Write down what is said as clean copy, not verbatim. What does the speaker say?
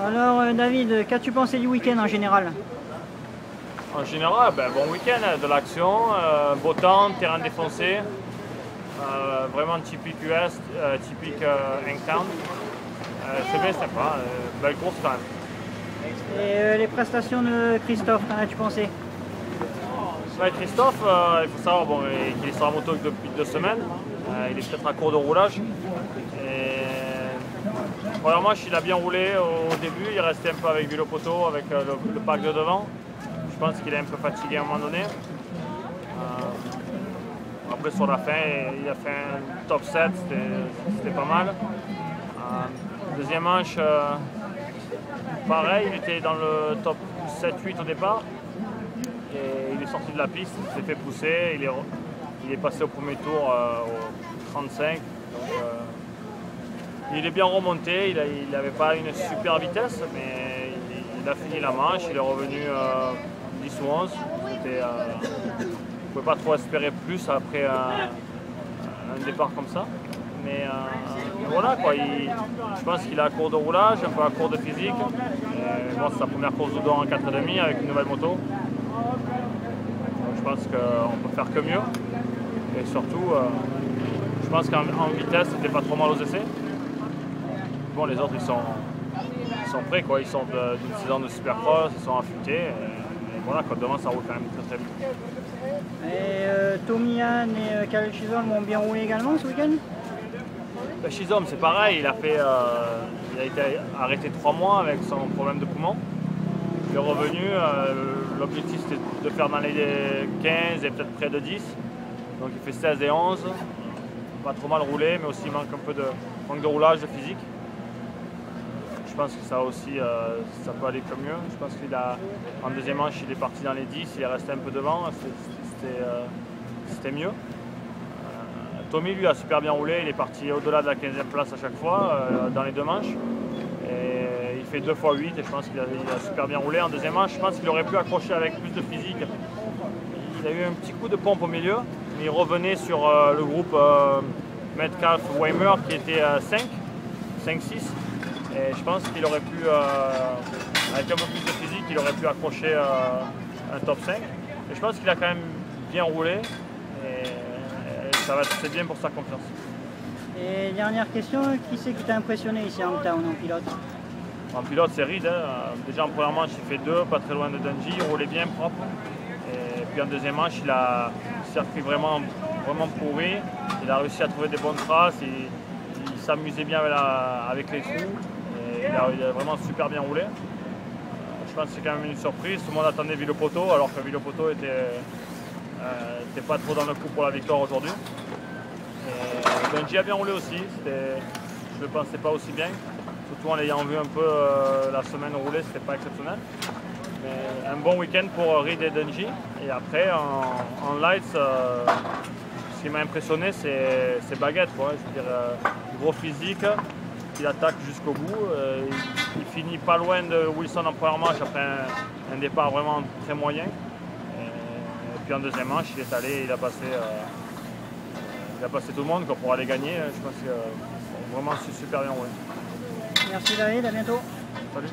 Alors David, qu'as-tu pensé du week-end en général? En général, bon week-end, de l'action, beau temps, terrain défoncé, vraiment typique US, typique Hangtown. C'est bien sympa, belle course quand même. Et les prestations de Christophe, qu'en as-tu pensé? Christophe, il faut savoir qu'il est sur la moto depuis 2 semaines, il est peut-être à court de roulage. Voilà, moi il a bien roulé au début, il restait un peu avec vélo poteau, avec le pack de devant. Je pense qu'il est un peu fatigué à un moment donné. Après sur la fin, il a fait un top 7, c'était pas mal. Deuxième manche, pareil, il était dans le top 7-8 au départ. Et il est sorti de la piste, il s'est fait pousser, il est passé au premier tour au 35. Donc, il est bien remonté, il n'avait pas une super vitesse, mais il a fini la manche, il est revenu 10 ou 11. On ne pouvait pas trop espérer plus après un départ comme ça. Mais voilà, quoi, je pense qu'il est à court de roulage, un peu à court de physique. Bon, c'est sa première course de dos en 4,5 avec une nouvelle moto. Donc, je pense qu'on peut faire que mieux. Et surtout, je pense qu'en vitesse, c'était pas trop mal aux essais. Bon, les autres, ils sont prêts, quoi. Ils sortent d'une saison de supercross, ils sont affûtés. Et voilà, quoi, demain, ça roule quand même très vite. Et Tommy Hahn et Caleb Chisholm ont bien roulé également ce week-end? Chisholm, c'est pareil, il a été arrêté 3 mois avec son problème de poumon. Il est revenu, l'objectif c'était de faire dans les 15 et peut-être près de 10. Donc il fait 16 et 11. Pas trop mal roulé, mais aussi il manque un peu de roulage, de physique. Je pense que ça aussi, ça peut aller que mieux. Je pense qu'en deuxième manche, il est parti dans les 10, il est resté un peu devant, c'était mieux. Tommy, lui, a super bien roulé, il est parti au-delà de la 15e place à chaque fois, dans les 2 manches. Et il fait 2 x 8 et je pense qu'il a super bien roulé. En deuxième manche, je pense qu'il aurait pu accrocher avec plus de physique. Il a eu un petit coup de pompe au milieu, mais il revenait sur le groupe Metcalf-Weimer qui était 5-6. Et je pense qu'il aurait pu, avec un peu plus de physique, il aurait pu accrocher un top 5. Et je pense qu'il a quand même bien roulé. Et c'est bien pour sa confiance. Et dernière question, qui c'est qui t'a impressionné ici en Hangtown en pilote? En pilote, c'est Reed. Déjà en première manche, il fait 2, pas très loin de Dungey, il roulait bien propre. Et puis en deuxième manche, il a circuit vraiment pourri. Il a réussi à trouver des bonnes traces, il s'amusait bien avec les trous. Et il a vraiment super bien roulé. Je pense que c'est quand même une surprise. Tout le monde attendait Villopoto, alors que Villopoto était pas trop dans le coup pour la victoire aujourd'hui. Dungey a bien roulé aussi, je ne le pensais pas aussi bien, surtout en l'ayant vu un peu la semaine rouler, c'était pas exceptionnel. Mais un bon week-end pour Reed et Dungey. Et après en lights, ce qui m'a impressionné c'est Baguette, quoi. Je veux dire, gros physique, il attaque jusqu'au bout. Il finit pas loin de Wilson en première manche après un départ vraiment très moyen. Et puis en deuxième manche, il est allé, il a passé tout le monde pour aller gagner. Je pense que vraiment super bien roulé. Merci David, à bientôt. Salut.